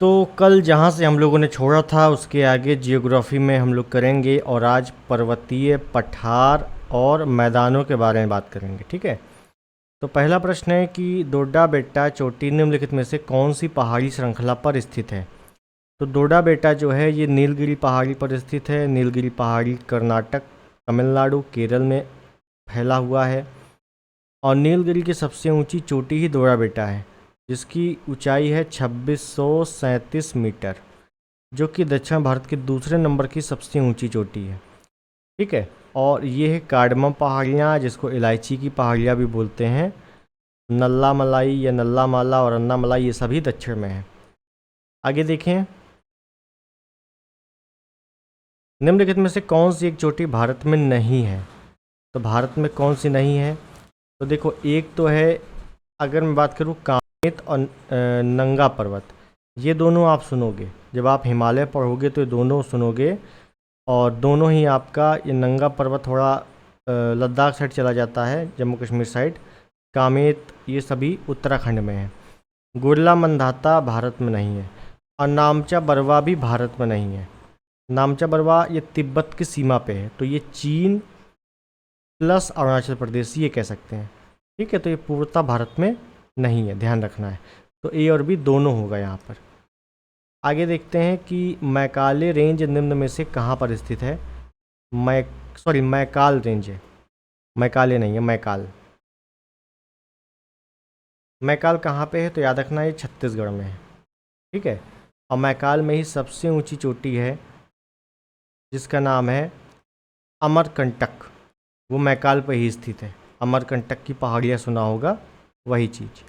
तो कल जहाँ से हम लोगों ने छोड़ा था उसके आगे जियोग्राफी में हम लोग करेंगे और आज पर्वतीय पठार और मैदानों के बारे में बात करेंगे। ठीक है, तो पहला प्रश्न है कि डोडा बेट्टा चोटी निम्नलिखित में से कौन सी पहाड़ी श्रृंखला पर स्थित है। तो डोडा बेट्टा जो है ये नीलगिरी पहाड़ी पर स्थित है। नीलगिरी पहाड़ी कर्नाटक, तमिलनाडु, केरल में फैला हुआ है और नीलगिरी की सबसे ऊंची चोटी ही डोडा बेट्टा है, जिसकी ऊंचाई है 2637 मीटर, जो कि दक्षिण भारत के दूसरे नंबर की सबसे ऊंची चोटी है। ठीक है, और ये है कार्डमम पहाड़ियाँ, जिसको इलायची की पहाड़ियाँ भी बोलते हैं। नल्ला मलाई या नल्ला माला और अन्ना मलाई ये सभी दक्षिण में है। आगे देखें, निम्नलिखित में से कौन सी एक चोटी भारत में नहीं है। तो भारत में कौन सी नहीं है, तो देखो एक तो है, अगर मैं बात करूँ कामेत और नंगा पर्वत, ये दोनों आप सुनोगे जब आप हिमालय पढ़ोगे, तो ये दोनों सुनोगे। और दोनों ही आपका, ये नंगा पर्वत थोड़ा लद्दाख साइड चला जाता है, जम्मू कश्मीर साइड। कामेत ये सभी उत्तराखंड में है। गुरला मंदाता भारत में नहीं है और नामचा बरवा भी भारत में नहीं है। नामचा बरवा ये तिब्बत की सीमा पे है, तो ये चीन प्लस अरुणाचल प्रदेश ये कह सकते हैं। ठीक है, तो ये पूर्णतः भारत में नहीं है, ध्यान रखना है। तो ए और बी दोनों होगा यहाँ पर। आगे देखते हैं कि मैकाले रेंज निम्न में से कहाँ पर स्थित है। मैकाल रेंज है, मैकाले नहीं है, मैकाल। मैकाल कहाँ पे है, तो याद रखना ये छत्तीसगढ़ में है। ठीक है, और मैकाल में ही सबसे ऊंची चोटी है, जिसका नाम है अमरकंटक। वो मैकाल पर ही स्थित है। अमरकंटक की पहाड़ियाँ सुना होगा, वही चीज़।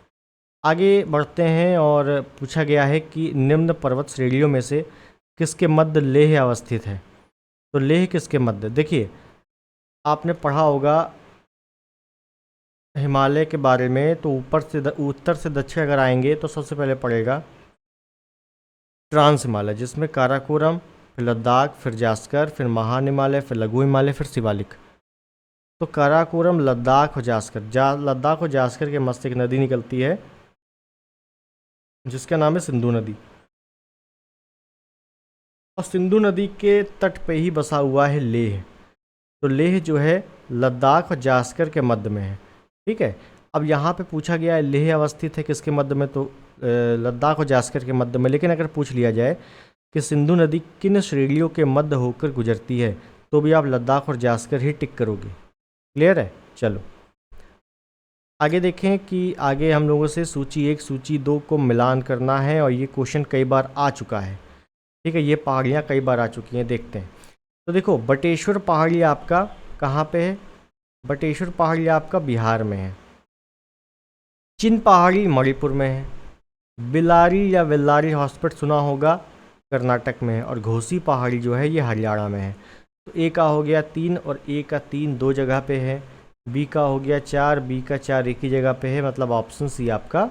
आगे बढ़ते हैं और पूछा गया है कि निम्न पर्वत श्रेणियों में से किसके मध्य लेह अवस्थित है। तो लेह किसके मध्य, देखिए आपने पढ़ा होगा हिमालय के बारे में, तो ऊपर से उत्तर से दक्षिण अगर आएंगे तो सबसे पहले पड़ेगा ट्रांस हिमालय, जिसमें काराकोरम, फिर लद्दाख, फिर जास्कर, फिर महान हिमालय, फिर लघु हिमालय, फिर शिवालिक। तो काराकोरम, लद्दाख और जास्कर, लद्दाख और जास्कर के मध्य से एक नदी निकलती है, जिसका नाम है सिंधु नदी। और सिंधु नदी के तट पे ही बसा हुआ है लेह। तो लेह जो है लद्दाख और जास्कर के मध्य में है। ठीक है, अब यहाँ पे पूछा गया है लेह अवस्थित है किसके मध्य में, तो लद्दाख और जास्कर के मध्य में। लेकिन अगर पूछ लिया जाए कि सिंधु नदी किन श्रेणियों के मध्य होकर गुजरती है, तो भी आप लद्दाख और जास्कर ही टिक करोगे। क्लियर है, चलो आगे देखें कि आगे हम लोगों से सूची 1 सूची 2 को मिलान करना है, और ये क्वेश्चन कई बार आ चुका है। ठीक है, ये पहाड़ियाँ कई बार आ चुकी हैं, देखते हैं। तो देखो बटेश्वर पहाड़ी आपका कहाँ पे है। बटेश्वर पहाड़ी आपका बिहार में है। चिन पहाड़ी मणिपुर में है। बिलारी या वेल्लारी हॉस्पिटल सुना होगा, कर्नाटक में है। और घोसी पहाड़ी जो है ये हरियाणा में है। तो ए का हो गया 3 और ए का 3 दो जगह पे है। बी का हो गया 4, बी का 4 एक ही जगह पे है, मतलब ऑप्शन सी आपका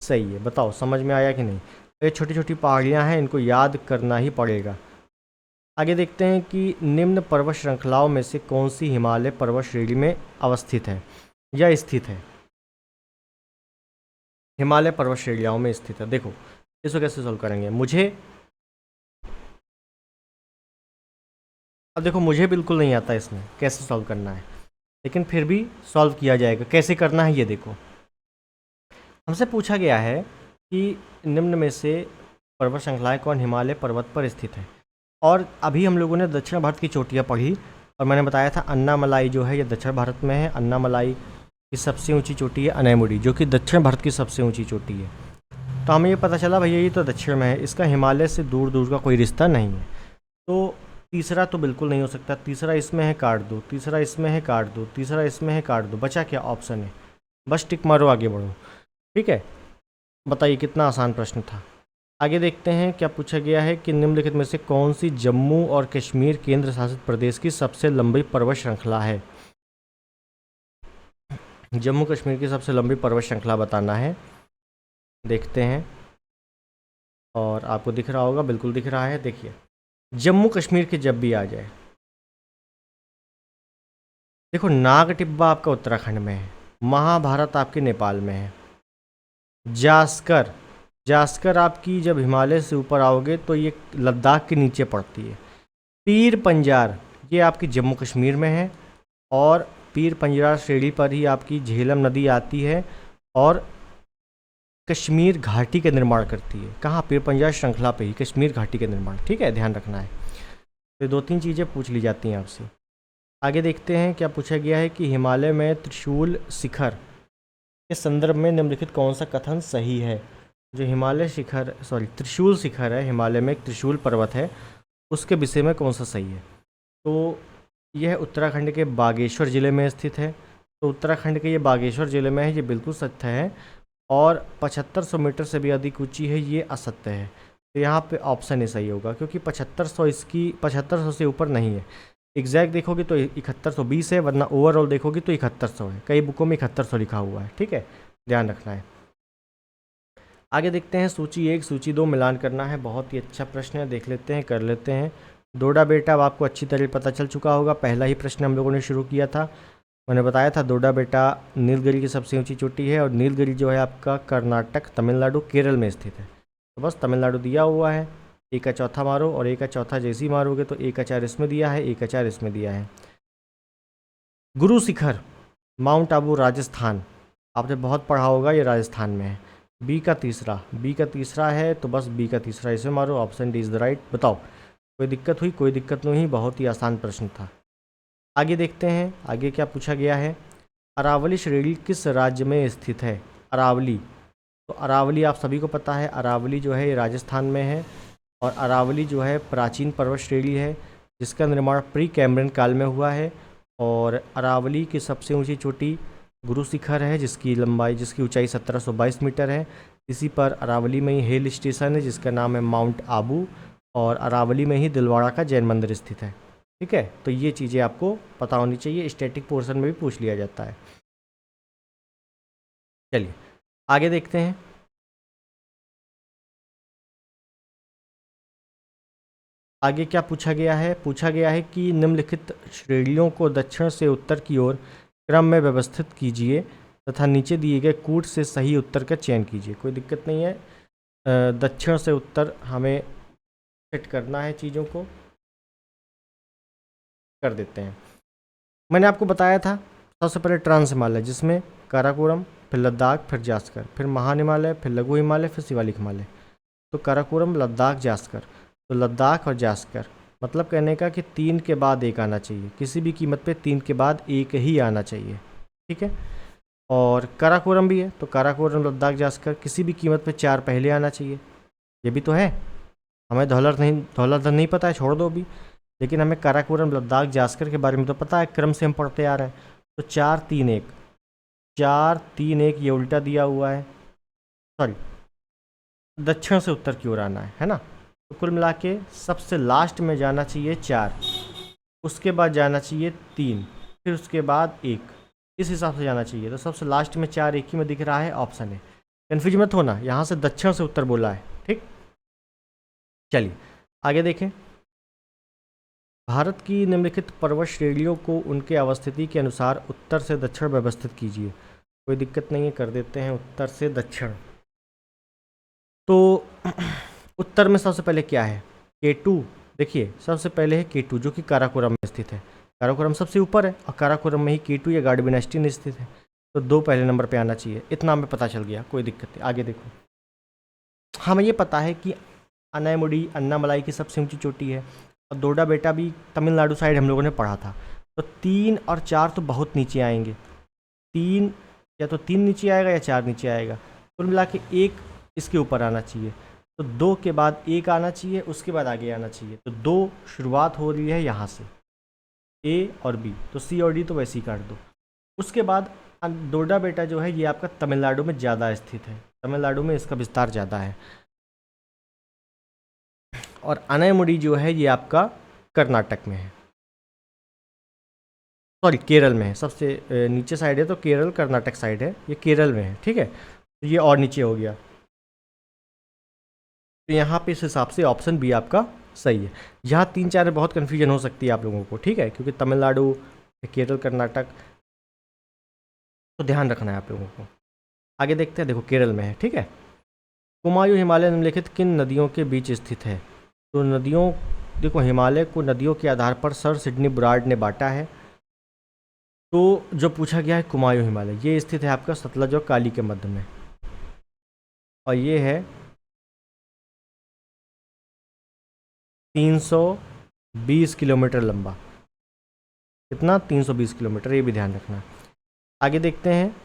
सही है। बताओ समझ में आया कि नहीं। ये छोटी छोटी पहाड़ियाँ हैं, इनको याद करना ही पड़ेगा। आगे देखते हैं कि निम्न पर्वत श्रृंखलाओं में से कौन सी हिमालय पर्वत श्रेणी में अवस्थित है या स्थित है। हिमालय पर्वत श्रेणियों में स्थित है। देखो इसको कैसे सॉल्व करेंगे, अब देखो मुझे बिल्कुल नहीं आता इसमें कैसे सॉल्व करना है, लेकिन फिर भी सॉल्व किया जाएगा। कैसे करना है ये देखो, हमसे पूछा गया है कि निम्न में से पर्वत श्रृंखलाएं कौन हिमालय पर्वत पर स्थित है। और अभी हम लोगों ने दक्षिण भारत की चोटियाँ पढ़ी, और मैंने बताया था अन्नामलाई जो है ये दक्षिण भारत में है। अन्नामलाई की सबसे ऊंची चोटी है अनैमुडी, जो कि दक्षिण भारत की सबसे ऊंची चोटी है। तो हमें ये पता चला भैया ये तो दक्षिण में है, इसका हिमालय से दूर दूर का कोई रिश्ता नहीं है। तो तीसरा तो बिल्कुल नहीं हो सकता। तीसरा इसमें है काट दो, तीसरा इसमें है काट दो, तीसरा इसमें है काट दो, बचा क्या ऑप्शन है, बस टिक मारो आगे बढ़ो। ठीक है, बताइए कितना आसान प्रश्न था। आगे देखते हैं क्या पूछा गया है कि निम्नलिखित में से कौन सी जम्मू और कश्मीर केंद्र शासित प्रदेश की सबसे लंबी पर्वत श्रृंखला है। जम्मू कश्मीर की सबसे लंबी पर्वत श्रृंखला बताना है। देखते हैं, और आपको दिख रहा होगा, बिल्कुल दिख रहा है। देखिए जम्मू कश्मीर के जब भी आ जाए, देखो नाग टिब्बा आपका उत्तराखंड में है, महाभारत आपके नेपाल में है, जास्कर जास्कर आपकी जब हिमालय से ऊपर आओगे तो ये लद्दाख के नीचे पड़ती है। पीर पंजार ये आपकी जम्मू कश्मीर में है, और पीर पंजार श्रेणी पर ही आपकी झेलम नदी आती है और कश्मीर घाटी के निर्माण करती है। कहाँ? पीर पंजार श्रृंखला पे ही कश्मीर घाटी के निर्माण। ठीक है, ध्यान रखना है। तो 2-3 चीज़ें पूछ ली जाती हैं आपसे। आगे देखते हैं क्या पूछा गया है कि हिमालय में त्रिशूल शिखर के संदर्भ में निम्नलिखित कौन सा कथन सही है। जो हिमालय शिखर त्रिशूल शिखर है, हिमालय में एक त्रिशूल पर्वत है, उसके विषय में कौन सा सही है। तो यह उत्तराखंड के बागेश्वर ज़िले में स्थित है। तो उत्तराखंड के ये बागेश्वर ज़िले में है, ये बिल्कुल सत्य है। और 7500 मीटर से भी अधिक ऊंची है, ये असत्य है। तो यहाँ पे ऑप्शन ए सही होगा, क्योंकि 7500 से ऊपर नहीं है। एग्जैक्ट देखोगे तो 7120 है, वरना ओवरऑल देखोगे तो 7100 है। कई बुकों में 7100 लिखा हुआ है। ठीक है, ध्यान रखना है। आगे देखते हैं सूची 1 सूची 2 मिलान करना है। बहुत ही अच्छा प्रश्न है, देख लेते हैं, कर लेते हैं। डोडा बेटा अब आपको अच्छी तरह पता चल चुका होगा। पहला ही प्रश्न हम लोगों ने शुरू किया था, मैंने बताया था डोडा बेटा नीलगिरी की सबसे ऊंची चोटी है, और नीलगिरी जो है आपका कर्नाटक, तमिलनाडु, केरल में स्थित है। तो बस तमिलनाडु दिया हुआ है, ए का चौथा मारो, और ए का चौथा जैसे ही मारोगे तो ए का 4 इसमें दिया है, ए का 4 इसमें दिया है। गुरु शिखर माउंट आबू राजस्थान, आपने बहुत पढ़ा होगा, ये राजस्थान में है। बी का तीसरा है, तो बस बी का तीसरा इसे मारो, option D is the right. बताओ कोई दिक्कत हुई? कोई दिक्कत नहीं, बहुत ही आसान प्रश्न था। आगे देखते हैं, आगे क्या पूछा गया है। अरावली श्रेणी किस राज्य में स्थित है? अरावली, तो अरावली आप सभी को पता है, अरावली जो है ये राजस्थान में है, और अरावली जो है प्राचीन पर्वत श्रेणी है, जिसका निर्माण प्री कैम्ब्रियन काल में हुआ है। और अरावली की सबसे ऊंची चोटी गुरु शिखर है, जिसकी ऊंचाई 1722 मीटर है। इसी पर अरावली में ही हिल स्टेशन है, जिसका नाम है माउंट आबू, और अरावली में ही दिलवाड़ा का जैन मंदिर स्थित है। ठीक है, तो ये चीज़ें आपको पता होनी चाहिए, स्टैटिक पोर्शन में भी पूछ लिया जाता है। चलिए आगे देखते हैं। आगे क्या पूछा गया है? पूछा गया है कि निम्नलिखित श्रेणियों को दक्षिण से उत्तर की ओर क्रम में व्यवस्थित कीजिए तथा नीचे दिए गए कूट से सही उत्तर का चयन कीजिए। कोई दिक्कत नहीं है, दक्षिण से उत्तर हमें सेट करना है, चीज़ों को कर देते हैं। मैंने आपको बताया था सबसे पहले ट्रांस हिमालय, जिसमें काराकोरम, फिर लद्दाख, फिर जास्कर, फिर महान हिमालय, फिर लघु हिमालय, फिर शिवालिक हिमालय। तो काराकोरम, लद्दाख, जास्कर, तो लद्दाख और जास्कर मतलब कहने का कि 3 के बाद 1 आना चाहिए, किसी भी कीमत पे 3 के बाद 1 ही आना चाहिए। ठीक है, और काराकोरम भी है, तो काराकोरम, लद्दाख, जास्कर किसी भी कीमत पे 4 पहले आना चाहिए। ये भी तो है, हमें धौलाधर नहीं पता है, छोड़ दो अभी, लेकिन हमें काराकोरम, लद्दाख, जास्कर के बारे में तो पता है, क्रम से हम पढ़ते आ रहे हैं। तो 4-3-1 ये उल्टा दिया हुआ है, सॉरी दक्षिण से उत्तर की ओर आना है ना। तो कुल मिला के सबसे लास्ट में जाना चाहिए 4, उसके बाद जाना चाहिए 3, फिर उसके बाद 1, इस हिसाब से जाना चाहिए। तो सबसे लास्ट में 4 एक ही में दिख रहा है, ऑप्शन है। कन्फ्यूज मत होना, यहाँ से दक्षिण से उत्तर बोला है। ठीक, चलिए आगे देखें। भारत की निम्नलिखित पर्वत श्रेणियों को उनके अवस्थिति के अनुसार उत्तर से दक्षिण व्यवस्थित कीजिए। कोई दिक्कत नहीं है, कर देते हैं उत्तर से दक्षिण। तो उत्तर में सबसे पहले क्या है? K2। देखिए सबसे पहले है K2 जो कि काराकोरम में स्थित है। काराकोरम सबसे ऊपर है, और काराकोरम में ही K2 या गार्ड डायनेस्टी में स्थित है। तो 2 पहले नंबर पे आना चाहिए, इतना हमें पता चल गया, कोई दिक्कत नहीं। आगे देखो, हमें ये पता है कि अनायमुडी अन्नामलाई की सबसे ऊंची चोटी है, और डोडा बेटा भी तमिलनाडु साइड हम लोगों ने पढ़ा था। तो 3 और 4 तो बहुत नीचे आएंगे, 3 या तो 3 नीचे आएगा या 4 नीचे आएगा। कुल मिला के 1 इसके ऊपर आना चाहिए। तो 2 के बाद 1 आना चाहिए, उसके बाद आगे आना चाहिए। तो 2 शुरुआत हो रही है यहाँ से, A और B, तो C और D तो वैसे ही काट दो। उसके बाद डोडा बेटा जो है ये आपका तमिलनाडु में ज़्यादा स्थित है, तमिलनाडु में इसका विस्तार ज़्यादा है। और अनायमुडी जो है ये आपका कर्नाटक में है, सॉरी केरल में है। सबसे नीचे साइड है तो केरल, कर्नाटक साइड है, ये केरल में है। ठीक है, तो ये और नीचे हो गया। तो यहाँ पे इस हिसाब से ऑप्शन बी आपका सही है। यहाँ 3-4 में बहुत कन्फ्यूजन हो सकती है आप लोगों को, ठीक है, क्योंकि तमिलनाडु, केरल, कर्नाटक, तो ध्यान रखना है आप लोगों को। आगे देखते हैं, देखो केरल में है। ठीक है, कुमायूं हिमालय निम्नलिखित किन नदियों के बीच स्थित है? तो नदियों, देखो हिमालय को नदियों के आधार पर सर सिडनी ब्राड ने बांटा है। तो जो पूछा गया है कुमायूं हिमालय, ये स्थित है आपका सतलज और काली के मध्य में, और ये है 320 किलोमीटर लंबा। कितना? 320 किलोमीटर, ये भी ध्यान रखना। आगे देखते हैं।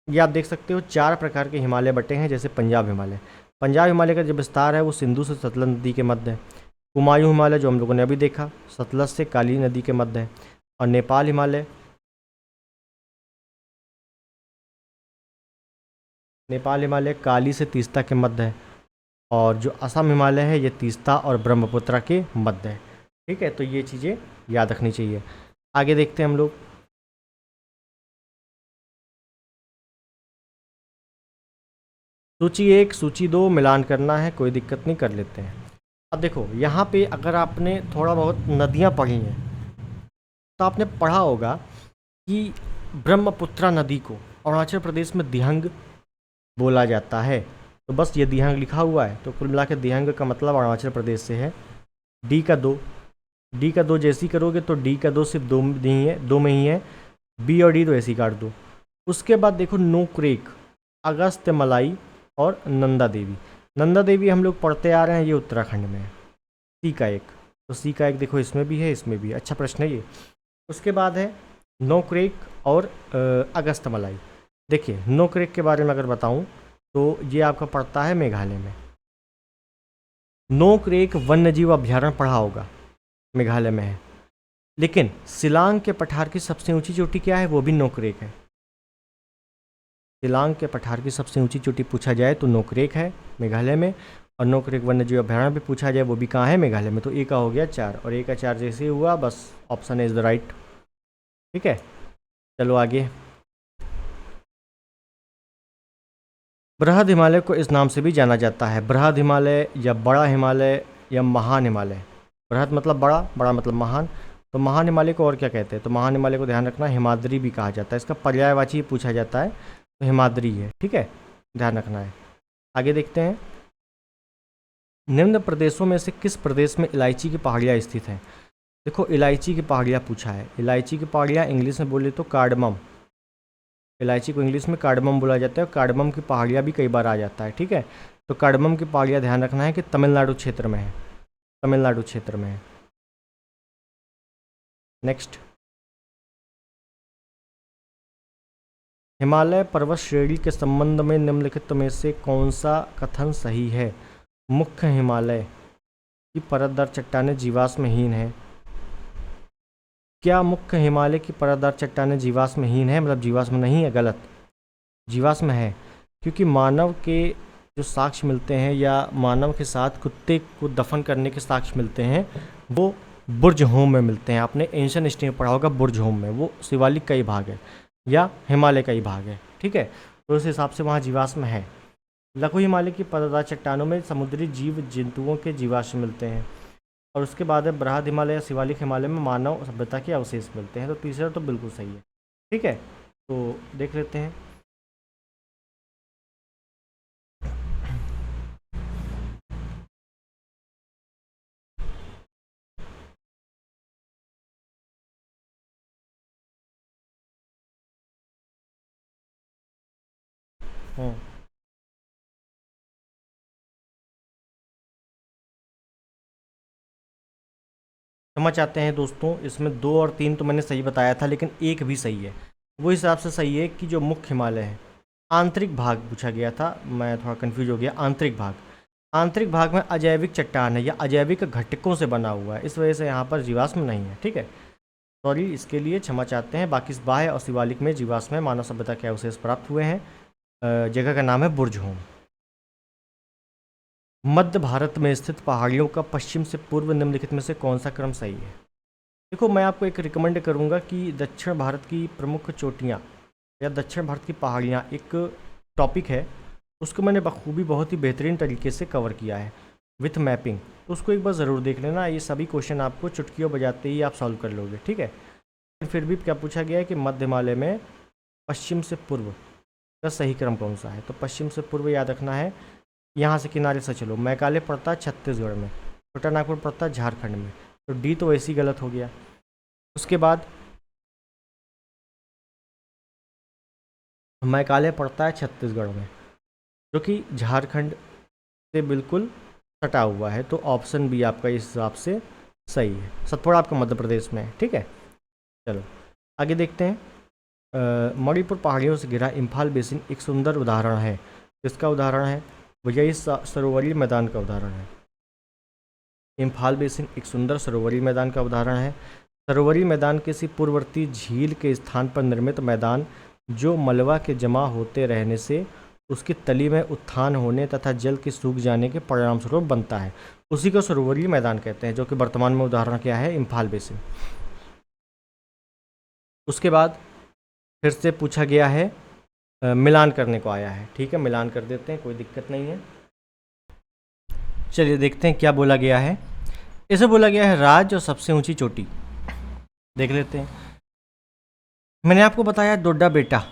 ये आप देख सकते हो 4 प्रकार के हिमालय बटे हैं। जैसे पंजाब हिमालय, पंजाब हिमालय का जो विस्तार है वो सिंधु से सतलज नदी के मध्य है। कुमायूं हिमालय जो हम लोगों ने अभी देखा, सतलज से काली नदी के मध्य है। और नेपाल हिमालय, नेपाल हिमालय काली से तीस्ता के मध्य है। और जो असम हिमालय है ये तीस्ता और ब्रह्मपुत्र के मध्य है। ठीक है, तो ये चीज़ें याद रखनी चाहिए। आगे देखते हैं हम लोग। सूची 1 सूची 2 मिलान करना है, कोई दिक्कत नहीं, कर लेते हैं। अब देखो यहाँ पे अगर आपने थोड़ा बहुत नदियाँ पढ़ी हैं तो आपने पढ़ा होगा कि ब्रह्मपुत्र नदी को अरुणाचल प्रदेश में दिहंग बोला जाता है। तो बस ये दिहंग लिखा हुआ है, तो कुल मिला के दिहंग का मतलब अरुणाचल प्रदेश से है। डी का 2 जैसी करोगे तो डी का 2 सिर्फ 2 नहीं है, 2 में ही है। बी और डी तो ऐसी काट दो। उसके बाद देखो नोक्रेक, अगस्त्य मलाई और नंदा देवी। नंदा देवी हम लोग पढ़ते आ रहे हैं, ये उत्तराखंड में है। सी का 1, तो सी का 1 देखो इसमें भी है, इसमें भी है। अच्छा प्रश्न है ये। उसके बाद है नोक्रेक और अगस्त्य मलाई। देखिए नोक्रेक के बारे में अगर बताऊं तो ये आपका पड़ता है मेघालय में। नोक्रेक वन्यजीव अभ्यारण्य पढ़ा होगा, मेघालय में है। लेकिन शिलांग के पठार की सबसे ऊंची चोटी क्या है? वो भी नोक्रेक है। शिलांग के पठार की सबसे ऊंची चोटी पूछा जाए तो नोक्रेक है मेघालय में। और नोक्रेक वन्यजीव अभ्यारण्य भी पूछा जाए, वो भी कहाँ है? मेघालय में। तो ए का हो गया 4, और ए का 4 जैसे हुआ, बस ऑप्शन इज द राइट। ठीक है, चलो आगे। बृहद हिमालय को इस नाम से भी जाना जाता है, बृहद हिमालय या बड़ा हिमालय या महान हिमालय। बृहद मतलब बड़ा, बड़ा मतलब महान। तो महान हिमालय को और क्या कहते हैं? तो महान हिमालय को ध्यान रखना हिमाद्री भी कहा जाता है। इसका पर्यायवाची पूछा जाता है तो हिमाद्री है। ठीक है, ध्यान रखना है। आगे देखते हैं। निम्न प्रदेशों में से किस प्रदेश में इलायची की पहाड़ियाँ स्थित हैं? देखो इलायची की पहाड़ियाँ पूछा है। इलायची की पहाड़ियाँ इंग्लिश में बोले तो कार्डमम, इलायची को इंग्लिश में कार्डमम बोला जाता है। कार्डमम की पहाड़ियाँ भी कई बार आ जाता है। ठीक है, तो कार्डमम की पहाड़ियाँ ध्यान रखना है कि तमिलनाडु क्षेत्र में है, तमिलनाडु क्षेत्र में है। नेक्स्ट, हिमालय पर्वत श्रेणी के संबंध में निम्नलिखित में से कौन सा कथन सही है? मुख्य हिमालय की परतदार चट्टानें जीवाश्महीन है। क्या मुख्य हिमालय की परतदार चट्टानें जीवाश्महीन है? मतलब जीवाश्म नहीं है, गलत, जीवाश्म है। क्योंकि मानव के जो साक्ष्य मिलते हैं या मानव के साथ कुत्ते को दफन करने के साक्ष्य मिलते हैं वो बुर्ज होम में मिलते हैं। आपने एंशिएंट हिस्ट्री में पढ़ा होगा बुर्ज होम में, वो शिवालिक का ही भाग है या हिमालय का ही भाग है। ठीक है, तो उस हिसाब से वहाँ जीवाश्म है। लघु हिमालय की परतदार चट्टानों में समुद्री जीव जंतुओं के जीवाश्म मिलते हैं। और उसके बाद है बृहद हिमालय या शिवालिक हिमालय में मानव सभ्यता के अवशेष मिलते हैं। तो तीसरा तो बिल्कुल सही है। ठीक है, तो देख लेते हैं। समझ आते हैं दोस्तों, इसमें 2 और 3 तो मैंने सही बताया था, लेकिन एक भी सही है। वो हिसाब से सही है कि जो मुख्य हिमालय है, आंतरिक भाग पूछा गया था, मैं थोड़ा कंफ्यूज हो गया। आंतरिक भाग, आंतरिक भाग में अजैविक चट्टान है या अजैविक घटकों से बना हुआ है, इस वजह से यहाँ पर जीवाश्म नहीं है। ठीक है, सॉरी इसके लिए क्षमा चाहते हैं। बाकी बाह्य और शिवालिक में जीवाश्म है, मानव सभ्यता के अवशेष प्राप्त हुए हैं। जगह का नाम है बुर्ज होम। मध्य भारत में स्थित पहाड़ियों का पश्चिम से पूर्व निम्नलिखित में से कौन सा क्रम सही है? देखो मैं आपको एक रिकमेंड करूंगा कि दक्षिण भारत की प्रमुख चोटियाँ या दक्षिण भारत की पहाड़ियाँ एक टॉपिक है, उसको मैंने बखूबी बहुत ही बेहतरीन तरीके से कवर किया है विथ मैपिंग। तो उसको एक बार ज़रूर देख लेना। ये सभी क्वेश्चन आपको चुटकियों बजाते ही आप सॉल्व कर लोगे। ठीक है, फिर भी क्या पूछा गया है कि मध्य हिमालय में पश्चिम से पूर्व का सही क्रम कौन सा है? तो पश्चिम से पूर्व याद रखना है, यहाँ से किनारे से चलो। मैकाले पड़ता है छत्तीसगढ़ में, छोटा नागपुर पड़ता है झारखंड में, तो डी तो वैसे ही गलत हो गया। उसके बाद मैकाले पड़ता है छत्तीसगढ़ में, जो कि झारखंड से बिल्कुल सटा हुआ है, तो ऑप्शन बी आपका इस हिसाब से सही है। सतपुड़ा आपका मध्य प्रदेश में है, ठीक है। चलो आगे देखते हैं। मणिपुर पहाड़ियों से घिरा इम्फाल बेसिन एक सुंदर उदाहरण है। किसका उदाहरण है? भैया इस सरोवरीय मैदान का उदाहरण है। इम्फाल बेसिन एक सुंदर सरोवरीय मैदान का उदाहरण है। सरोवरीय मैदान किसी पूर्ववर्ती झील के स्थान पर निर्मित मैदान जो मलबा के जमा होते रहने से उसकी तली में उत्थान होने तथा जल के सूख जाने के परिणामस्वरूप बनता है, उसी को सरोवरीय मैदान कहते हैं, जो कि वर्तमान में उदाहरण क्या है? इम्फाल बेसिन। उसके बाद फिर से पूछा गया है, मिलान करने को आया है, ठीक है, मिलान कर देते हैं, कोई दिक्कत नहीं है। चलिए देखते हैं क्या बोला गया है। इसे बोला गया है राज्य और सबसे ऊंची चोटी। देख लेते हैं। मैंने आपको बताया डोडा बेटा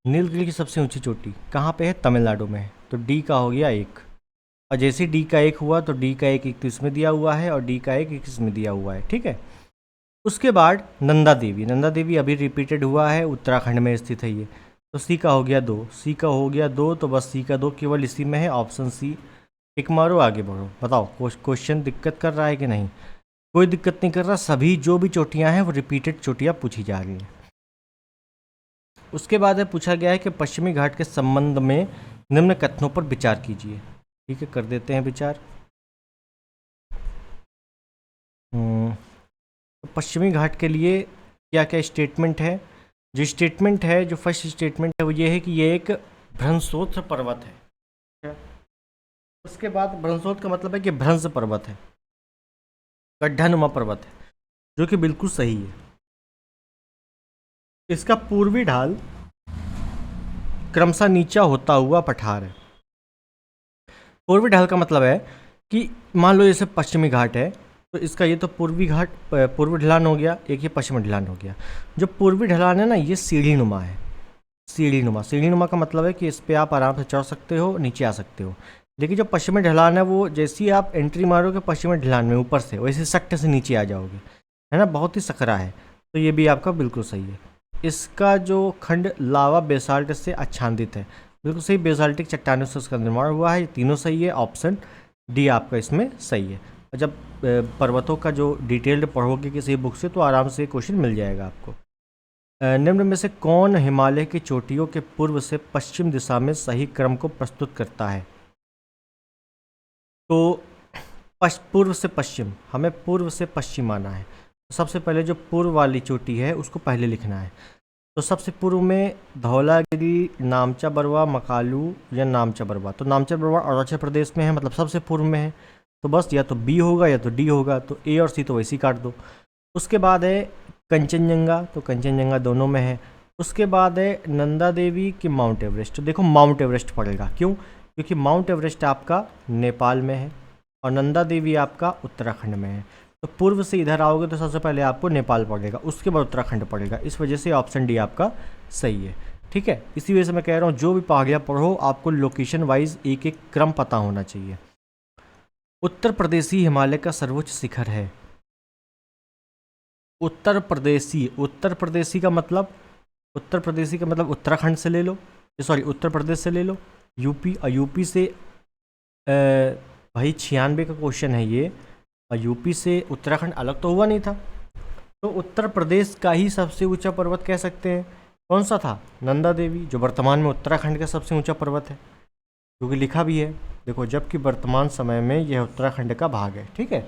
नीलगिरी की सबसे ऊंची चोटी कहाँ पे है? तमिलनाडु में है, तो डी का हो गया 1। और जैसे डी का 1 हुआ तो डी का 1 इसमें दिया हुआ है और डी का 1 इसमें दिया हुआ है, ठीक है। उसके बाद नंदा देवी, नंदा देवी अभी रिपीटेड हुआ है, उत्तराखंड में स्थित है ये, तो सी का हो गया 2, सी का हो गया 2, तो बस सी का 2 केवल इसी में है, ऑप्शन सी। टिक मारो, आगे बढ़ो। बताओ क्वेश्चन दिक्कत कर रहा है कि नहीं? कोई दिक्कत नहीं कर रहा, सभी जो भी चोटियाँ हैं वो रिपीटेड चोटियाँ पूछी जा रही हैं। उसके बाद पूछा गया है कि पश्चिमी घाट के संबंध में निम्न कथनों पर विचार कीजिए, ठीक है, कर देते हैं विचार। तो पश्चिमी घाट के लिए क्या क्या स्टेटमेंट है? जो स्टेटमेंट है, जो फर्स्ट स्टेटमेंट है वो ये है कि ये एक भ्रंशोत्थ पर्वत है। उसके बाद भ्रंशोत्थ का मतलब है कि भ्रंश पर्वत है, गड्ढानुमा पर्वत है, जो कि बिल्कुल सही है। इसका पूर्वी ढाल क्रमशः नीचा होता हुआ पठार है। पूर्वी ढाल का मतलब है कि मान लो जैसे पश्चिमी घाट है, तो इसका ये तो पूर्वी घाट पूर्वी ढलान हो गया, एक ये पश्चिमी ढलान हो गया। जो पूर्वी ढलान है ना, ये सीढ़ी नुमा है, सीढ़ी नुमा। सीढ़ी नुमा का मतलब है कि इस पर आप आराम से चढ़ सकते हो, नीचे आ सकते हो। लेकिन जो पश्चिमी ढलान है वो जैसे ही आप एंट्री मारोगे पश्चिमी ढलान में ऊपर से, वैसे सख्त से नीचे आ जाओगे, है ना, बहुत ही सकरा है। तो ये भी आपका बिल्कुल सही है। इसका जो खंड लावा बेसाल्ट से आच्छादित है, बिल्कुल सही, बेसाल्टिक चट्टानों से उसका निर्माण हुआ है, ये तीनों सही है, ऑप्शन डी आपका इसमें सही है। और जब पर्वतों का जो डिटेल्ड पढ़ोगे किसी बुक से तो आराम से क्वेश्चन मिल जाएगा आपको। निम्न में से कौन हिमालय की चोटियों के पूर्व से पश्चिम दिशा में सही क्रम को प्रस्तुत करता है? तो पूर्व से पश्चिम, हमें पूर्व से पश्चिम आना है। तो सबसे पहले जो पूर्व वाली चोटी है उसको पहले लिखना है। तो सबसे पूर्व में धौलागिरी, नामचा बरवा, मकालू या नामचा बरवा। तो नामचा बरवा अरुणाचल प्रदेश में है, मतलब सबसे पूर्व में है, तो बस या तो बी होगा या तो डी होगा, तो ए और सी तो वैसे ही काट दो। उसके बाद है कंचनजंगा, तो कंचनजंगा दोनों में है। उसके बाद है नंदा देवी की माउंट एवरेस्ट। तो देखो माउंट एवरेस्ट पड़ेगा, क्यों? क्योंकि माउंट एवरेस्ट आपका नेपाल में है और नंदा देवी आपका उत्तराखंड में है। तो पूर्व से इधर आओगे तो सबसे पहले आपको नेपाल पड़ेगा, उसके बाद उत्तराखंड पड़ेगा, इस वजह से ऑप्शन डी आपका सही है, ठीक है। इसी वजह से मैं कह रहा हूँ जो भी पहाड़ियाँ पढ़ो आपको लोकेशन वाइज एक एक क्रम पता होना चाहिए। उत्तर प्रदेशी हिमालय का सर्वोच्च शिखर है। उत्तर प्रदेशी का मतलब उत्तराखंड से ले लो, सॉरी उत्तर प्रदेश से ले लो, यूपी, और यूपी से भाई 96 का क्वेश्चन है ये, और यूपी से उत्तराखंड अलग तो हुआ नहीं था, तो उत्तर प्रदेश का ही सबसे ऊंचा पर्वत कह सकते हैं। कौन सा था? नंदा देवी, जो वर्तमान में उत्तराखंड का सबसे ऊंचा पर्वत है, क्योंकि लिखा भी है देखो, जबकि वर्तमान समय में यह उत्तराखंड का भाग है, ठीक है,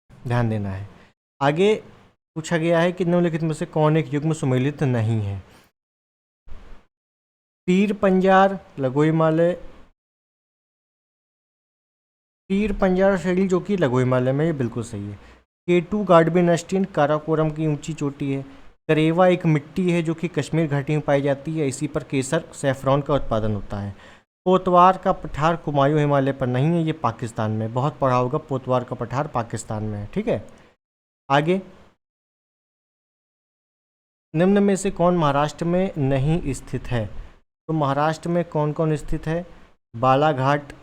ध्यान देना है। आगे पूछा गया है कि निम्नलिखित में से कौन एक युग्म सुमेलित नहीं है? पीर पंजार, लघु हिमालय, पीर पंजार श्रेणी जो कि लघु हिमालय में, ये बिल्कुल सही है। K2 गार्डबेनस्टीन काराकोरम की ऊंची चोटी है। करेवा एक मिट्टी है जो कि कश्मीर घाटी में पाई जाती है, इसी पर केसर सैफरॉन का उत्पादन होता है। पोतवार का पठार कुमायूं हिमालय पर नहीं है, ये पाकिस्तान में, बहुत पढ़ा होगा, पोतवार का पठार पाकिस्तान में है, ठीक है। आगे, निम्न में से कौन महाराष्ट्र में नहीं स्थित है? तो महाराष्ट्र में कौन कौन स्थित है? बालाघाट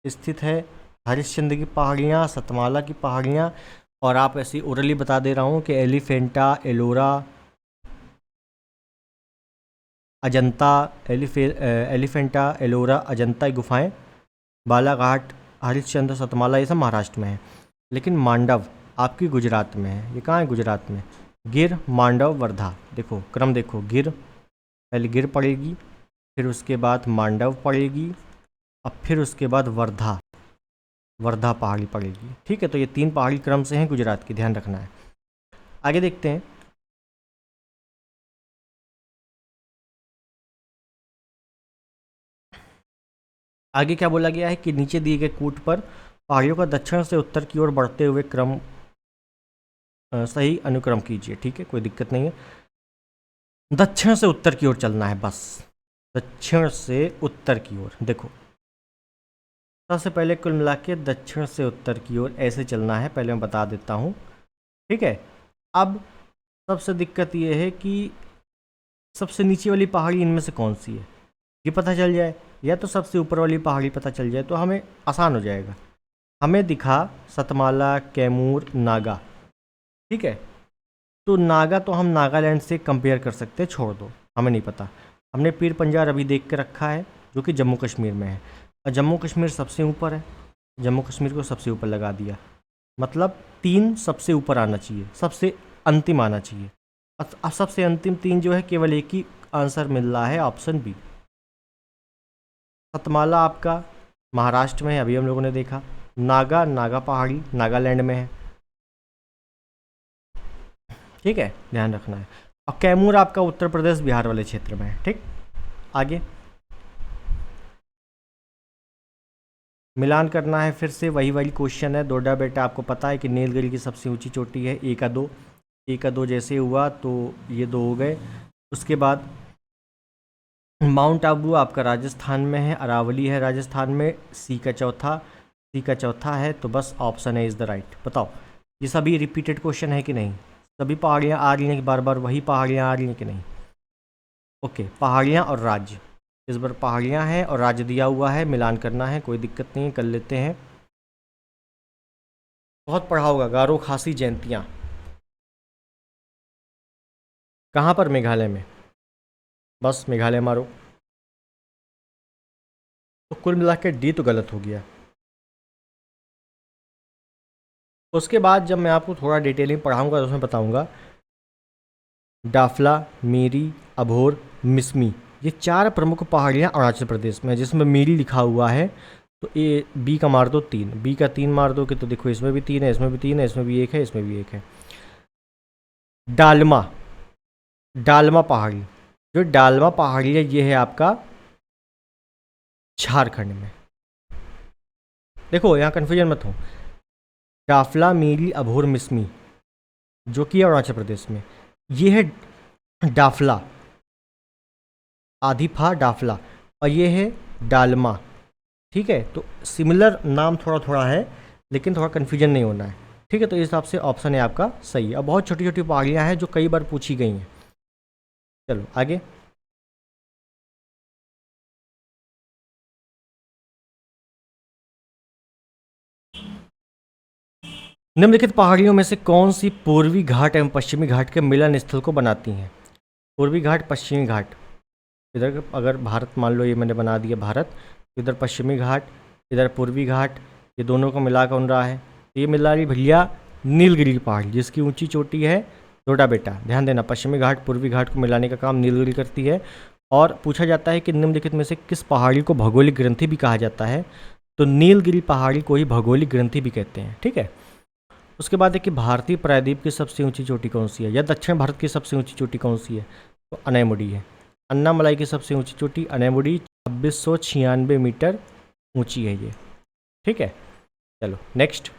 स्थित है, हरिश्चंद्र की पहाड़ियाँ, सतमाला की पहाड़ियाँ, और आप ऐसी ओरली बता दे रहा हूँ कि एलिफेंटा, एलोरा, अजंता, एलिफेंटा, एलोरा, अजंता की गुफाएँ, बालाघाट, हरिश्चंद्र, सतमाला, ये सब महाराष्ट्र में है। लेकिन मांडव आपकी गुजरात में है। ये कहाँ है? गुजरात में। गिर, मांडव, वर्धा। देखो क्रम देखो, गिर, पहले गिर पड़ेगी, फिर उसके बाद मांडव पड़ेगी, अब फिर उसके बाद वर्धा, वर्धा पहाड़ी पड़ेगी। ठीक है, तो ये 3 पहाड़ी क्रम से हैं गुजरात की, ध्यान रखना है। आगे देखते हैं। आगे क्या बोला गया है कि नीचे दिए गए कूट पर पहाड़ियों का दक्षिण से उत्तर की ओर बढ़ते हुए क्रम सही अनुक्रम कीजिए। ठीक है, कोई दिक्कत नहीं है। दक्षिण से उत्तर की ओर चलना है बस, दक्षिण से उत्तर की ओर। देखो सबसे पहले कुल मिला के दक्षिण से उत्तर की ओर ऐसे चलना है, पहले मैं बता देता हूँ। ठीक है, अब सबसे दिक्कत ये है कि सबसे नीचे वाली पहाड़ी इनमें से कौन सी है ये पता चल जाए, या तो सबसे ऊपर वाली पहाड़ी पता चल जाए तो हमें आसान हो जाएगा। हमें दिखा सतमाला, कैमूर, नागा। ठीक है, तो नागा तो हम नागालैंड से कंपेयर कर सकते हैं, छोड़ दो, हमें नहीं पता। हमने पीर पंजाल अभी देख के रखा है जो कि जम्मू कश्मीर में है, और जम्मू कश्मीर सबसे ऊपर है, जम्मू कश्मीर को सबसे ऊपर लगा दिया। मतलब 3 सबसे ऊपर आना चाहिए, सबसे अंतिम आना चाहिए। अब सबसे अंतिम 3 जो है केवल एक ही आंसर मिल रहा है, ऑप्शन बी। सतमाला आपका महाराष्ट्र में है, अभी हम लोगों ने देखा। नागा, नागा पहाड़ी नागालैंड में है। ठीक है, ध्यान रखना है। और कैमूर आपका उत्तर प्रदेश बिहार वाले क्षेत्र में है। ठीक, आगे मिलान करना है, फिर से वही वही क्वेश्चन है। डोडा बेटा आपको पता है कि नीलगिरी की सबसे ऊंची चोटी है, ए का 2 जैसे हुआ तो ये 2 हो गए। उसके बाद माउंट आबू आपका राजस्थान में है, अरावली है राजस्थान में, सी का चौथा है, तो बस ऑप्शन है इज़ द राइट। बताओ ये सभी रिपीटेड क्वेश्चन है कि नहीं? सभी पहाड़ियाँ आ रही हैं कि बार बार वही पहाड़ियाँ आ रही हैं कि नहीं? ओके, पहाड़ियाँ और राज्य, इस बार पहाड़ियाँ हैं और राज्य दिया हुआ है, मिलान करना है, कोई दिक्कत नहीं है, कर लेते हैं। बहुत पढ़ा होगा, गारो खासी जयंतियाँ कहाँ पर? मेघालय में। बस मेघालय मारो। तो कुल मिला के डी तो गलत हो गया। उसके बाद जब मैं आपको थोड़ा डिटेलिंग पढ़ाऊँगा तो उसमें बताऊँगा डाफला, मीरी, अभोर, मिसमी, ये 4 प्रमुख पहाड़ियाँ अरुणाचल प्रदेश में, जिसमें मीरी लिखा हुआ है। तो ए बी का मार दो 3, बी का 3 मार दो कि तो देखो इसमें भी 3 है, इसमें भी 3 है, इसमें भी 1 है, इसमें भी 1 है। डालमा, डालमा पहाड़ी, जो डालमा पहाड़ी है ये है आपका झारखंड में। देखो यहाँ कन्फ्यूजन मत हो, डाफला, मीरी, अभोर, मिसमी जो कि अरुणाचल प्रदेश में, ये है डाफला, आधी फा डाफला, और ये है डालमा। ठीक है, तो सिमिलर नाम थोड़ा थोड़ा है, लेकिन थोड़ा कन्फ्यूजन नहीं होना है। ठीक है, तो इस हिसाब से ऑप्शन है आपका सही। अब बहुत छोटी छोटी पहाड़ियाँ हैं जो कई बार पूछी गई हैं। चलो आगे। निम्नलिखित पहाड़ियों में से कौन सी पूर्वी घाट एवं पश्चिमी घाट के मिलन स्थल को बनाती हैं? पूर्वी घाट, पश्चिमी घाट, इधर अगर भारत मान लो ये मैंने बना दिया भारत, इधर पश्चिमी घाट, इधर पूर्वी घाट, ये दोनों को मिला कौन रहा है? तो ये मिला रही भैया नीलगिरी की पहाड़ी, जिसकी ऊंची चोटी है डोडा बेटा। ध्यान देना, पश्चिमी घाट पूर्वी घाट को मिलाने का काम नीलगिरी करती है। और पूछा जाता है कि निम्नलिखित में से किस पहाड़ी को भौगोलिक ग्रंथि भी कहा जाता है? तो नीलगिरी पहाड़ी को ही भौगोलिक ग्रंथि भी कहते हैं। ठीक है, उसके बाद है कि भारतीय प्रायद्वीप की सबसे ऊंची चोटी कौन सी है, या दक्षिण भारत की सबसे ऊंची चोटी कौन सी है? तो अनैमुडी है। अन्नामलाई की सबसे ऊंची चोटी अनैमुडी 2696 मीटर ऊंची है ये। ठीक है, चलो नेक्स्ट।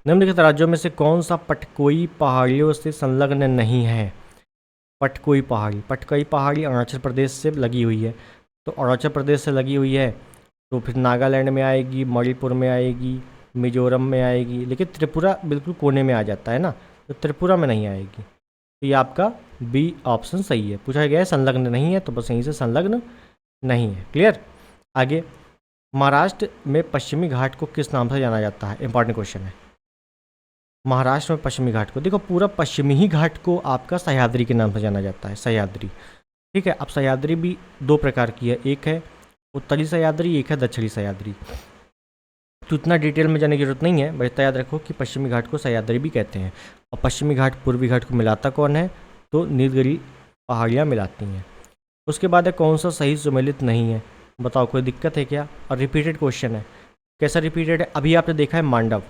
निम्नलिखित राज्यों में से कौन सा पटकोई पहाड़ियों से संलग्न नहीं है? पटकोई पहाड़ी अरुणाचल प्रदेश से लगी हुई है, तो अरुणाचल प्रदेश से लगी हुई है तो फिर नागालैंड में आएगी, मणिपुर में आएगी, मिजोरम में आएगी, लेकिन त्रिपुरा बिल्कुल कोने में आ जाता है ना, तो त्रिपुरा में नहीं आएगी। तो ये आपका बी ऑप्शन सही है। पूछा गया है संलग्न नहीं है, तो बस यहीं से संलग्न नहीं है। क्लियर। आगे, महाराष्ट्र में पश्चिमी घाट को किस नाम से जाना जाता है? इंपॉर्टेंट क्वेश्चन है। महाराष्ट्र में पश्चिमी घाट को, देखो पूरा पश्चिमी ही घाट को आपका सह्याद्री के नाम से जाना जाता है, सह्याद्री। ठीक है। अब सह्याद्री भी दो प्रकार की है, एक है उत्तरी सह्याद्री, एक है दक्षिणी सह्याद्री। तो इतना डिटेल में जाने की जरूरत नहीं है, बस इतना याद रखो कि पश्चिमी घाट को सह्याद्री भी कहते हैं। और पश्चिमी घाट पूर्वी घाट को मिलाता कौन है? तो नीलगिरी पहाड़ियाँ मिलाती हैं। उसके बाद है कौन सा सही सुमेलित नहीं है? बताओ, कोई दिक्कत है क्या? और रिपीटेड क्वेश्चन है। कैसा रिपीटेड है? अभी आपने देखा है मांडव,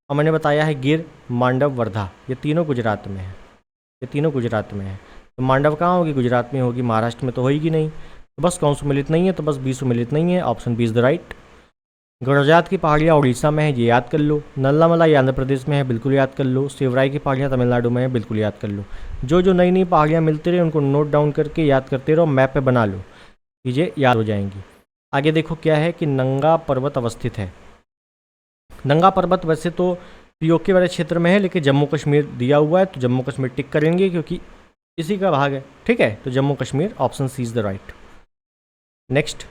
और मैंने बताया है गिर, मांडव, वर्धा, ये तीनों गुजरात में है। ये तीनों गुजरात में है। तो मांडव कहाँ होगी? गुजरात में होगी, महाराष्ट्र में तो होगी नहीं। तो बस कौन सुमेलित नहीं है? तो बस बी सुमेलित नहीं है। Option B is the right. Garhjat की पहाड़ियाँ उड़ीसा में है, ये याद कर लो। नल्लामला आंध्र प्रदेश में है, बिल्कुल याद कर लो। शिवराई की पहाड़ियाँ तमिलनाडु में है, बिल्कुल याद कर लो। जो जो नई नई पहाड़ियाँ मिलती रहे उनको नोट डाउन करके याद करते रहो, मैप पे बना लो, चीज़ें याद हो जाएंगी। आगे देखो क्या है कि नंगा पर्वत अवस्थित है। नंगा पर्वत वैसे तो पीओके वाले क्षेत्र में है, लेकिन जम्मू कश्मीर दिया हुआ है, तो जम्मू कश्मीर टिक करेंगे क्योंकि इसी का भाग है। ठीक है, तो Jammu Kashmir, option C is the right. Next,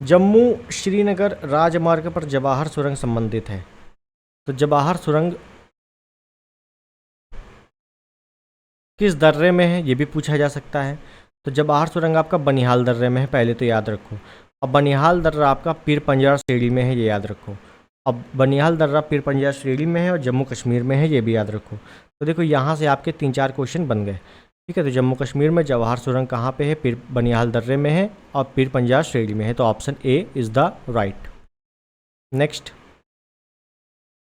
Jammu Srinagar राजमार्ग पर जवाहर सुरंग संबंधित है। तो जवाहर सुरंग किस दर्रे में है, ये भी पूछा जा सकता है। तो जवाहर सुरंग आपका बनिहाल दर्रे में है, पहले तो याद रखो। अब बनिहाल दर्रा आपका पीर पंजाल श्रेणी में है, ये याद रखो। अब बनिहाल दर्रा पीर पंजाल श्रेणी में है और जम्मू कश्मीर में है, ये भी याद रखो। तो देखो यहाँ से आपके 3-4 क्वेश्चन बन गए। ठीक है, तो जम्मू कश्मीर में जवाहर सुरंग कहाँ पे है? पीर बनिहाल दर्रे में है और पीर पंजाल श्रेणी में है, तो option A is the right. Next,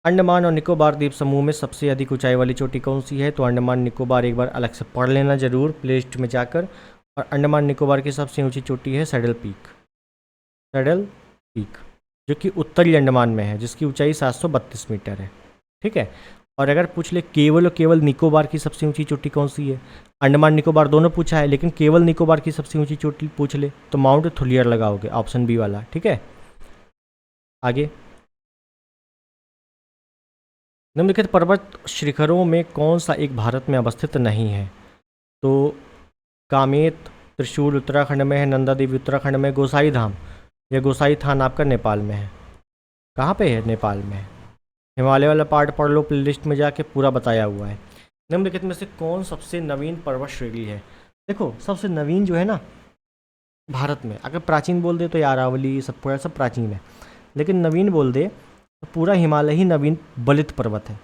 Andaman और निकोबार द्वीप समूह में सबसे अधिक ऊंचाई वाली चोटी कौन सी है? तो अंडमान निकोबार एक बार अलग से पढ़ लेना जरूर प्ले लिस्ट में जाकर। और अंडमान निकोबार की सबसे ऊंची चोटी है सैडल पीक। सैडल पीक जो कि उत्तरी अंडमान में है, जिसकी ऊंचाई 732 मीटर है। ठीक है। और अगर पूछ ले केवल और केवल निकोबार की सबसे ऊंची चोटी कौन सी है, अंडमान निकोबार दोनों पूछा है, लेकिन केवल निकोबार की सबसे ऊंची चोटी पूछ ले तो माउंट थुलियर लगाओगे, ऑप्शन बी वाला। ठीक है। आगे, निम्नलिखित पर्वत शिखरों में कौन सा एक भारत में अवस्थित नहीं है? तो कामेत त्रिशूल उत्तराखंड में है, नंदा देवी उत्तराखंड में, गोसाई धाम या गोसाई थान आपका नेपाल में है। कहाँ पे है? नेपाल में है। हिमालय वाला पार्ट पढ़ लो, प्लेलिस्ट में जाके पूरा बताया हुआ है। निम्नलिखित में से कौन सबसे नवीन पर्वत श्रेणी है? देखो सबसे नवीन जो है ना भारत में, अगर प्राचीन बोल दे तो यार अरावली, सतपुड़ा सब प्राचीन है, लेकिन नवीन बोल दे तो पूरा हिमालय ही नवीन वलित पर्वत है।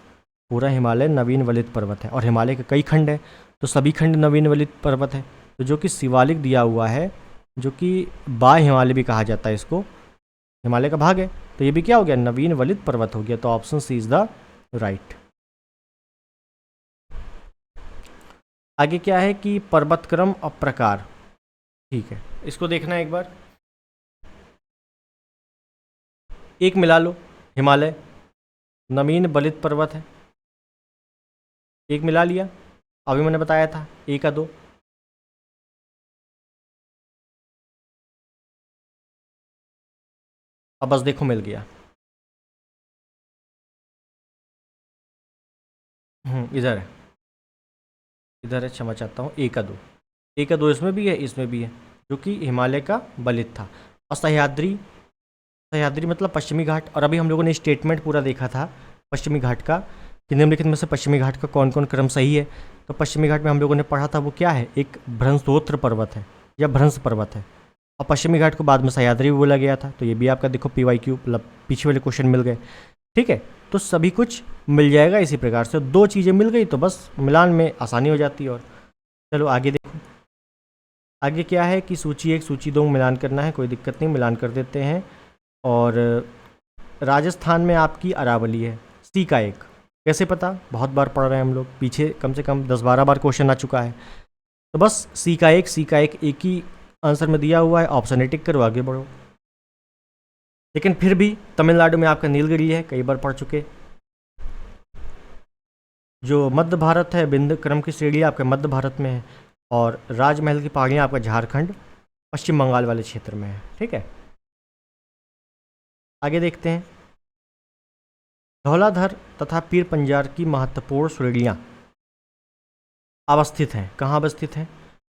पूरा हिमालय नवीन वलित पर्वत है, और हिमालय के कई खंड है, तो सभी खंड नवीन वलित पर्वत है। तो जो कि शिवालिक दिया हुआ है, जो कि बाह्य हिमालय भी कहा जाता है, इसको हिमालय का भाग है, तो ये भी क्या हो गया? नवीन वलित पर्वत हो गया। तो option C is the right. आगे क्या है कि पर्वत क्रम और प्रकार। ठीक है, इसको देखना एक बार, एक मिला लो। हिमालय नवीन वलित पर्वत है, एक मिला लिया, अभी मैंने बताया था एक का दो। अब बस देखो मिल गया। इधर है, इधर है, क्षमा चाहता हूँ, एक का दो, एक का दो इसमें भी है, इसमें भी है, जो कि हिमालय का वलित था। और सह्याद्री, सह्याद्री मतलब पश्चिमी घाट। और अभी हम लोगों ने स्टेटमेंट पूरा देखा था पश्चिमी घाट का, कि निम्नलिखित में से पश्चिमी घाट का कौन कौन क्रम सही है। तो पश्चिमी घाट में हम लोगों ने पढ़ा था वो क्या है? एक भ्रंशोत्र पर्वत है या भ्रंश पर्वत है। और पश्चिमी घाट को बाद में सह्याद्री भी बोला गया था। तो ये भी आपका देखो PYQ मतलब पीछे वाले क्वेश्चन मिल गए। ठीक है, तो सभी कुछ मिल जाएगा इसी प्रकार से। दो चीज़ें मिल गई तो बस मिलान में आसानी हो जाती है। और चलो आगे देखो, आगे क्या है कि सूची 1 सूची 2 मिलान करना है, कोई दिक्कत नहीं, मिलान कर देते हैं। और राजस्थान में आपकी अरावली है, सी का 1। कैसे पता? बहुत बार पढ़ रहे हैं हम लोग, पीछे कम से कम 10-12 बार क्वेश्चन आ चुका है। तो बस सी का 1, सी का 1 एक ही आंसर में दिया हुआ है, ऑप्शन ए टिक करो, आगे बढ़ो। लेकिन फिर भी तमिलनाडु में आपका नीलगिरी है, कई बार पढ़ चुके। जो मध्य भारत है, बिंद क्रम की श्रेणी आपके मध्य भारत में है। और राजमहल की पहाड़ियाँ आपका झारखंड पश्चिम बंगाल वाले क्षेत्र में है। ठीक है, आगे देखते हैं। धौलाधर तथा पीर पंजाल की महत्वपूर्ण श्रेणियाँ अवस्थित हैं। कहाँ अवस्थित हैं?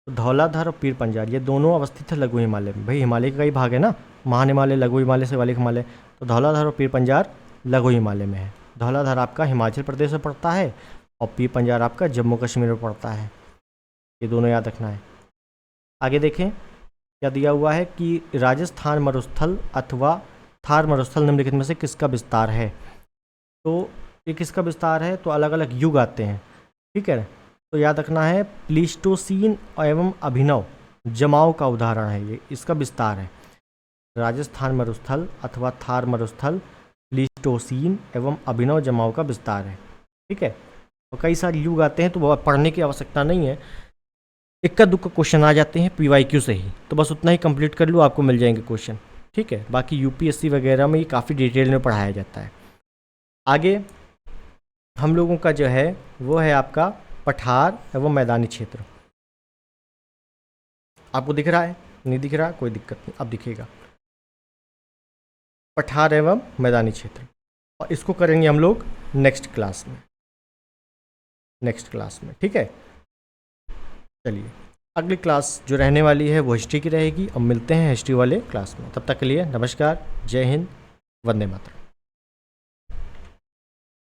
तो धौलाधर और पीर पंजाल ये दोनों अवस्थित है लघु हिमालय में। भाई हिमालय का कई भाग है ना, महान हिमालय, लघु हिमालय, शिवालिक हिमालय। तो धौलाधर और पीर पंजाल लघु हिमालय में है। धौलाधर आपका हिमाचल प्रदेश में पड़ता है और पीर पंजाल आपका जम्मू कश्मीर में पड़ता है। ये दोनों याद रखना है। आगे देखें क्या दिया हुआ है कि राजस्थान मरुस्थल अथवा थार मरुस्थल निम्नलिखित में से किसका विस्तार है। तो ये किसका विस्तार है? तो अलग अलग युग आते हैं, ठीक है। तो याद रखना है प्लीस्टोसीन एवं अभिनव जमाव का उदाहरण है ये, इसका विस्तार है। राजस्थान मरुस्थल अथवा थार मरुस्थल प्लीस्टोसीन एवं अभिनव जमाव का विस्तार है, ठीक है। और कई सारे युग आते हैं तो पढ़ने की आवश्यकता नहीं है, इक्का दुक्का क्वेश्चन आ जाते हैं PYQ से ही, तो बस उतना ही कंप्लीट कर लो, आपको मिल जाएंगे क्वेश्चन, ठीक है। बाकी UPSC वगैरह में ये काफ़ी डिटेल में पढ़ाया जाता है। आगे हम लोगों का जो है वो है आपका पठार एवं मैदानी क्षेत्र। आपको दिख रहा है? नहीं दिख रहा? कोई दिक्कत नहीं, अब दिखेगा। पठार एवं मैदानी क्षेत्र, और इसको करेंगे हम लोग नेक्स्ट क्लास में, ठीक है। चलिए अगली क्लास जो रहने वाली है वो हिस्ट्री की रहेगी, और मिलते हैं हिस्ट्री वाले क्लास में। तब तक के लिए नमस्कार, जय हिंद, वंदे मातरम।